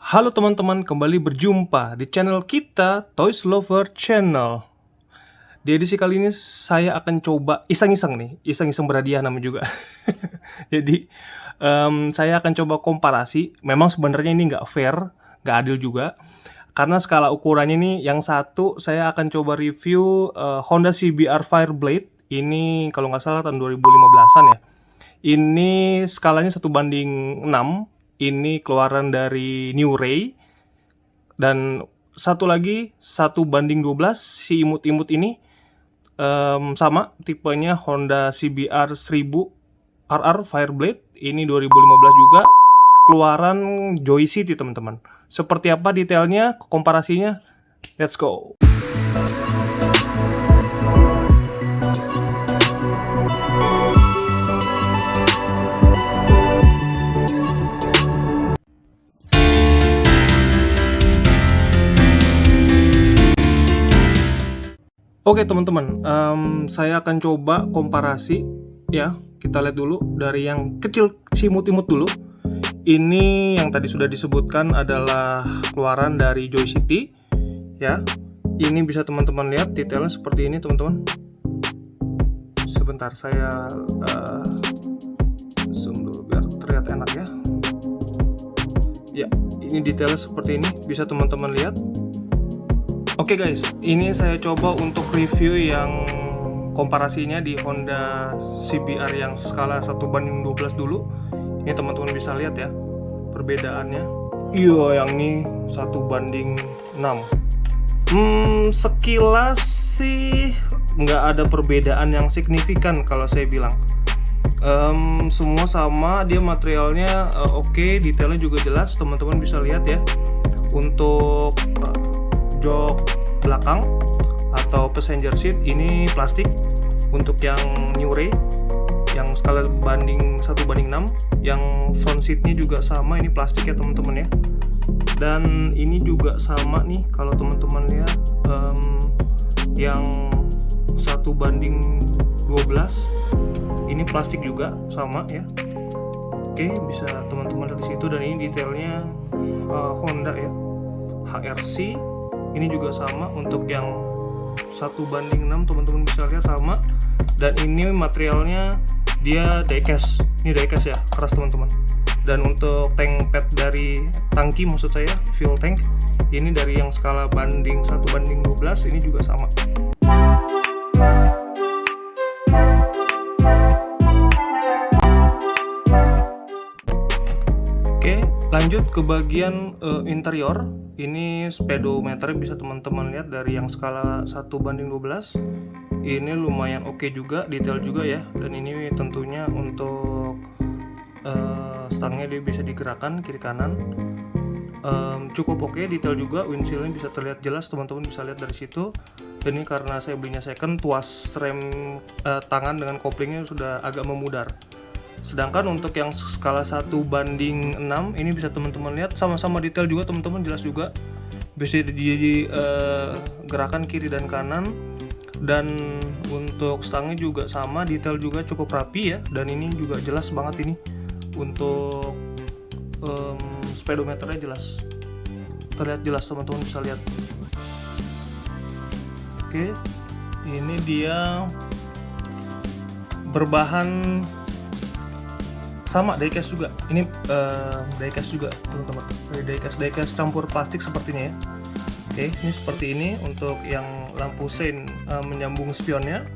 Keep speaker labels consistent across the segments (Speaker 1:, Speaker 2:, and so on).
Speaker 1: Halo teman-teman, kembali berjumpa di channel kita, Toys Lover Channel. Di edisi kali ini saya akan coba iseng-iseng nih, iseng-iseng berhadiah namanya juga. Jadi, saya akan coba komparasi. Memang sebenarnya ini nggak fair, nggak adil juga. Karena skala ukurannya ini, yang satu saya akan coba review Honda CBR Fireblade. Ini kalau nggak salah tahun 2015-an ya. Ini skalanya 1:6. Ini keluaran dari New Ray. Dan satu lagi 1:12, si imut-imut ini sama tipenya Honda CBR 1000 RR Fireblade. Ini 2015 juga, keluaran Joy City teman-teman. Seperti apa detailnya, komparasinya? Let's go. Oke teman-teman, saya akan coba komparasi ya. Kita lihat dulu dari yang kecil, si imut-imut dulu. Ini yang tadi sudah disebutkan adalah keluaran dari Joy City ya. Ini bisa teman-teman lihat detailnya seperti ini teman-teman. Sebentar saya zoom dulu biar terlihat enak ya. Ya, ini detailnya seperti ini, bisa teman-teman lihat. Oke guys, ini saya coba untuk review yang komparasinya di Honda CBR yang skala 1:12 dulu. Ini teman-teman bisa lihat ya perbedaannya. Iya, yang ini 1:6. Sekilas sih nggak ada perbedaan yang signifikan kalau saya bilang. Semua sama, dia materialnya oke, detailnya juga jelas, teman-teman bisa lihat ya. Untuk jok belakang atau passenger seat ini plastik. Untuk yang New Ray yang skala 1:6, yang front seatnya juga sama, ini plastik ya teman-teman ya. Dan ini juga sama nih kalau teman-teman lihat, yang 1:12 ini plastik juga sama ya. Oke, bisa teman-teman lihat di situ. Dan ini detailnya Honda ya, HRC. Ini juga sama untuk yang 1:6, teman-teman bisa lihat sama. Dan ini materialnya dia diecast. Ini diecast ya, keras teman-teman. Dan untuk tank pad dari tangki, maksud saya fuel tank, ini dari yang skala 1:12 ini juga sama. Oke, lanjut ke bagian interior. Ini speedometer bisa teman-teman lihat dari yang skala 1:12. Ini lumayan oke juga, detail juga ya. Dan ini tentunya untuk stangnya dia bisa digerakkan kiri kanan. Cukup oke, detail juga. Windshieldnya bisa terlihat jelas, teman-teman bisa lihat dari situ. Dan ini karena saya belinya second, tuas rem tangan dengan koplingnya sudah agak memudar. Sedangkan untuk yang skala 1:6 ini bisa teman-teman lihat sama-sama detail juga, teman-teman jelas juga. Bisa gerakan kiri dan kanan. Dan untuk stangnya juga sama, detail juga cukup rapi ya. Dan ini juga jelas banget ini. Untuk speedometernya jelas, terlihat jelas, teman-teman bisa lihat. Oke, ini dia berbahan sama diecast juga. Ini diecast juga teman-teman, diecast campur plastik sepertinya ya. Oke, ini seperti ini untuk yang lampu sein menyambung spionnya.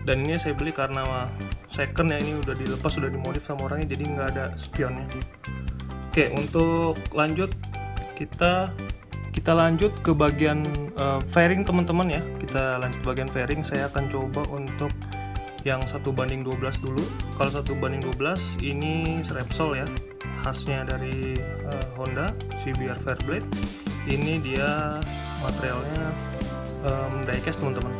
Speaker 1: Dan ini saya beli karena second ya, ini udah dilepas, sudah dimodif sama orangnya, jadi nggak ada spionnya. Oke, untuk lanjut kita lanjut ke bagian fairing teman-teman ya. Kita lanjut bagian fairing. Saya akan coba untuk yang 1:12 dulu. Kalau 1:12 ini Repsol ya, khasnya dari Honda CBR Fireblade. Ini dia materialnya diecast teman-teman,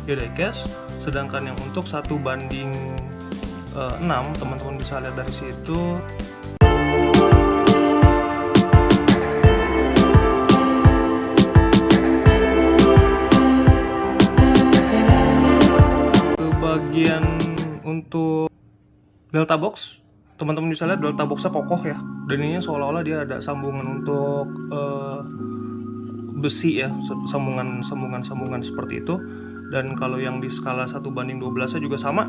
Speaker 1: dia diecast. Sedangkan yang untuk 1:6, teman-teman bisa lihat dari situ. Bagian untuk Delta Box teman-teman bisa lihat delta boxnya kokoh ya, dan ini seolah-olah dia ada sambungan untuk besi ya, sambungan seperti itu. Dan kalau yang di skala 1:12 nya juga sama,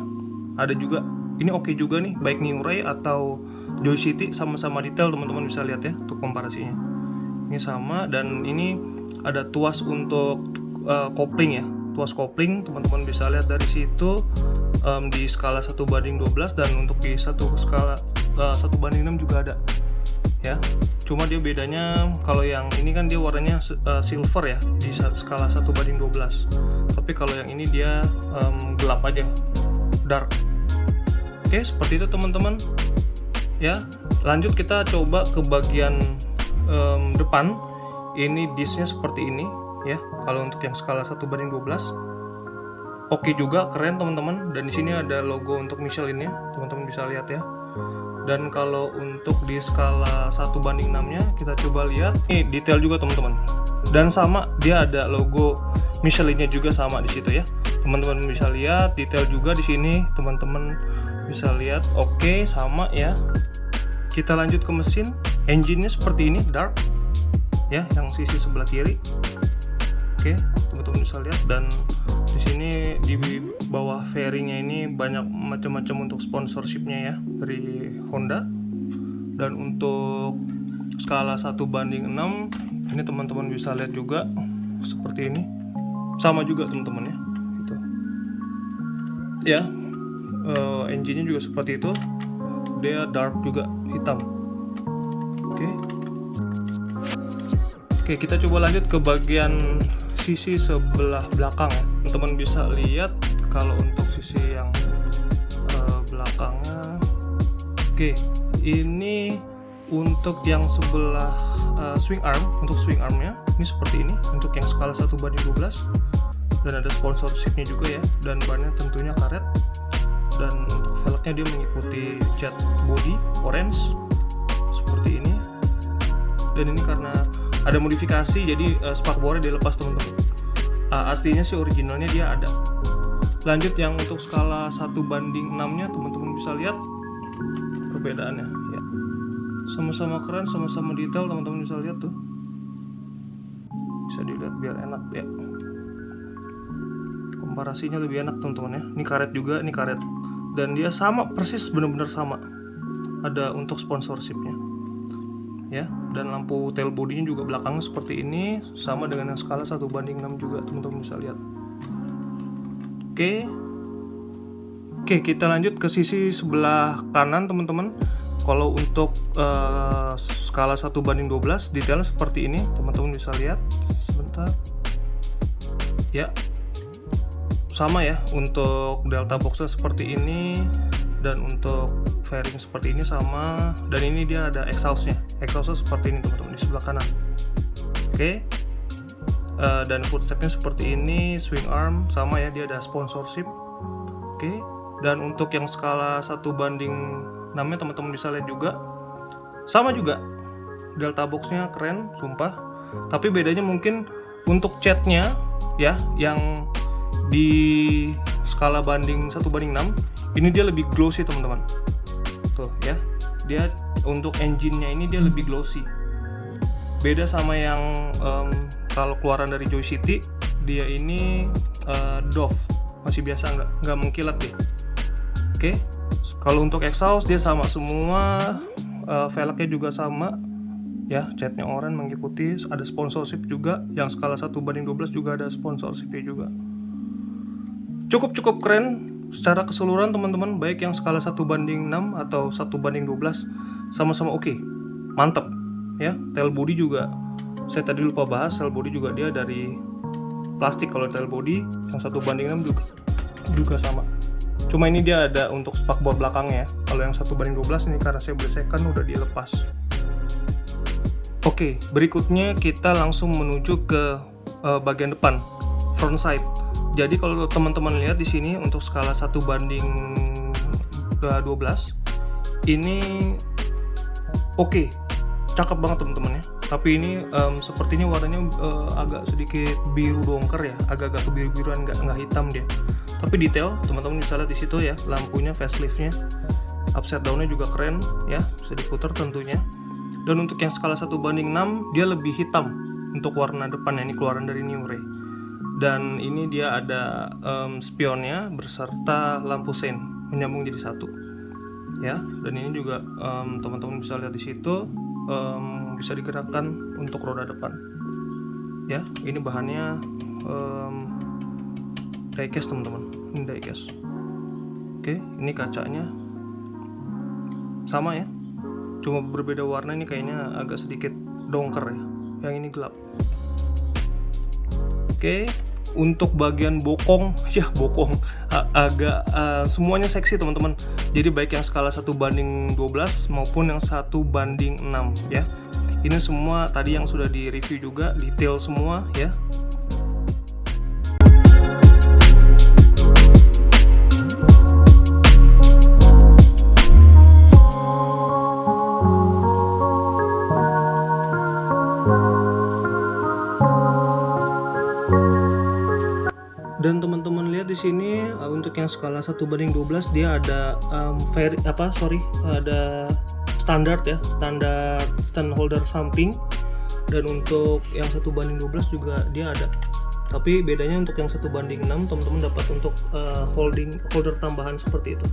Speaker 1: ada juga. Ini oke juga nih, baik Niurai atau Joycity sama-sama detail, teman-teman bisa lihat ya untuk komparasinya. Ini sama, dan ini ada tuas untuk kopling ya, tuas kopling teman-teman bisa lihat dari situ di skala 1:12, dan untuk di skala 1:6 juga ada ya. Cuma dia bedanya, kalau yang ini kan dia warnanya silver ya di skala 1:12, tapi kalau yang ini dia gelap aja, dark. Oke, seperti itu teman-teman ya. Lanjut kita coba ke bagian depan. Ini disknya seperti ini ya. Kalau untuk yang skala 1:12 oke juga, keren teman-teman. Dan di sini ada logo untuk Michelin-nya, teman-teman bisa lihat ya. Dan kalau untuk di skala 1:6-nya kita coba lihat, ini detail juga teman-teman. Dan sama, dia ada logo Michelin-nya juga sama di situ ya. Teman-teman bisa lihat detail juga di sini, teman-teman bisa lihat. Oke, sama ya. Kita lanjut ke mesin. Engine-nya seperti ini, dark ya, yang sisi sebelah kiri. Oke, teman-teman bisa lihat. Dan di sini di bawah fairingnya ini banyak macam-macam untuk sponsorshipnya ya dari Honda. Dan untuk skala 1:6 ini teman-teman bisa lihat juga seperti ini, sama juga teman-teman ya, gitu ya. Engine-nya juga seperti itu, dia dark juga, hitam. Oke, kita coba lanjut ke bagian sisi sebelah belakang ya. Teman-teman bisa lihat kalau untuk sisi yang belakangnya. Oke, ini untuk yang sebelah swing arm. Untuk swing armnya ini seperti ini untuk yang skala 1:12, dan ada sponsorshipnya juga ya. Dan bannya tentunya karet. Dan untuk velgnya dia mengikuti cat body orange seperti ini. Dan ini karena ada modifikasi, jadi spakbornya dilepas teman-teman. Aslinya sih originalnya dia ada. Lanjut yang untuk skala 1:6-nya, teman-teman bisa lihat perbedaannya ya. Sama-sama keren, sama-sama detail, teman-teman bisa lihat tuh. Bisa dilihat biar enak ya. Komparasinya lebih enak teman-teman ya. Ini karet juga, ini karet. Dan dia sama persis, benar-benar sama. Ada untuk sponsorshipnya ya. Dan lampu tail body-nya juga belakangnya seperti ini, sama dengan yang skala 1:6 juga, teman-teman bisa lihat. Oke, kita lanjut ke sisi sebelah kanan teman-teman. Kalau untuk skala 1:12 detailnya seperti ini, teman-teman bisa lihat. Sebentar ya, sama ya. Untuk delta boxnya seperti ini, dan untuk fairing seperti ini sama. Dan ini dia ada exhaustnya seperti ini teman-teman di sebelah kanan. Oke. Dan footstepnya seperti ini. Swing arm sama ya, dia ada sponsorship. Oke. Dan untuk yang skala 1:6-nya teman-teman bisa lihat juga, sama juga. Delta boxnya keren, sumpah. Tapi bedanya mungkin untuk catnya ya, yang di skala 1:6 ini dia lebih glossy teman-teman. Tuh ya, dia untuk engine-nya ini dia lebih glossy. Beda sama yang kalau keluaran dari Joycity, dia ini doff, masih biasa, nggak mengkilat deh. Oke, kalau untuk exhaust dia sama semua, velgnya juga sama ya, catnya oranye mengikuti, ada sponsorship juga. Yang skala 1:12 juga ada sponsorshipnya juga. Cukup keren secara keseluruhan teman-teman, baik yang skala 1:6 atau 1:12 sama-sama oke. Mantap ya. Tail body juga saya tadi lupa bahas, tail body juga dia dari plastik. Kalau tail body yang 1:6 juga sama. Cuma ini dia ada untuk spakbor belakangnya ya. Kalau yang 1:12 ini karena saya beli second udah dilepas. Oke, berikutnya kita langsung menuju ke bagian depan, front side. Jadi kalau teman-teman lihat di sini untuk skala 1:12 ini oke, cakep banget teman-teman ya. Tapi ini sepertinya warnanya agak sedikit biru dongker ya, agak-agak kebiru-biruan, nggak hitam dia. Tapi detail teman-teman bisa lihat di situ ya, lampunya, faceliftnya upside down-nya juga keren ya, bisa diputar tentunya. Dan untuk yang skala 1:6 dia lebih hitam untuk warna depannya, ini keluaran dari New Ray. Dan ini dia ada spionnya beserta lampu sein menyambung jadi satu ya. Dan ini juga teman-teman bisa lihat di situ bisa digerakkan untuk roda depan ya. Ini bahannya diecast teman-teman, ini diecast. Oke, ini kacanya sama ya, cuma berbeda warna. Ini kayaknya agak sedikit dongker ya, yang ini gelap. Oke, untuk bagian bokong ya, bokong agak semuanya seksi teman-teman. Jadi baik yang skala 1:12 maupun yang 1:6 ya. Ini semua tadi yang sudah di review juga, detail semua ya. Dan teman-teman lihat di sini untuk yang skala 1:12 dia ada ada standar ya, standar stand holder samping. Dan untuk yang 1:12 juga dia ada. Tapi bedanya untuk yang 1:6 teman-teman dapat untuk holder tambahan seperti itu.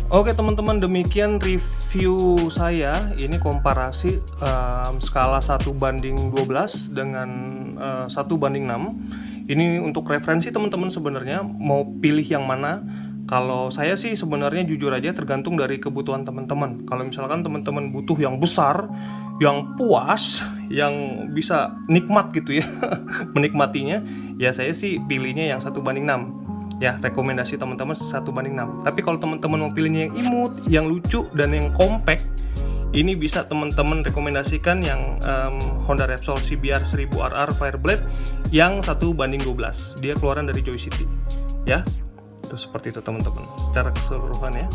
Speaker 1: Oke teman-teman, demikian review saya. Ini komparasi skala 1:12 dengan 1:6. Ini untuk referensi teman-teman sebenarnya mau pilih yang mana. Kalau saya sih sebenarnya jujur aja tergantung dari kebutuhan teman-teman. Kalau misalkan teman-teman butuh yang besar, yang puas, yang bisa nikmat gitu ya, menikmatinya, ya saya sih pilihnya yang 1:6. Ya, rekomendasi teman-teman 1:6. Tapi kalau teman-teman mau pilihnya yang imut, yang lucu, dan yang compact, ini bisa teman-teman rekomendasikan yang Honda Repsol CBR 1000RR Fireblade yang 1:12. Dia keluaran dari Joy City. Ya, itu seperti itu teman-teman secara keseluruhan ya.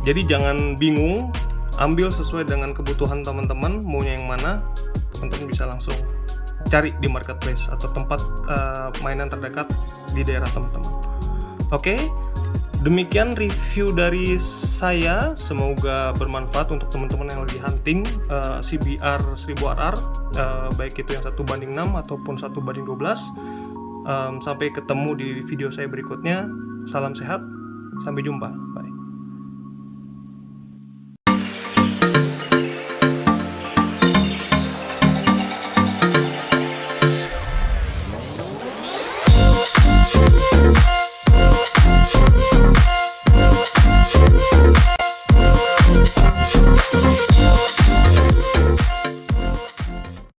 Speaker 1: Jadi jangan bingung, ambil sesuai dengan kebutuhan teman-teman, maunya yang mana, teman-teman bisa langsung cari di marketplace atau tempat mainan terdekat di daerah teman-teman. Oke, demikian review dari saya. Semoga bermanfaat untuk teman-teman yang lagi hunting CBR 1000RR, baik itu yang 1:6 ataupun 1:12. Sampai ketemu di video saya berikutnya. Salam sehat, sampai jumpa.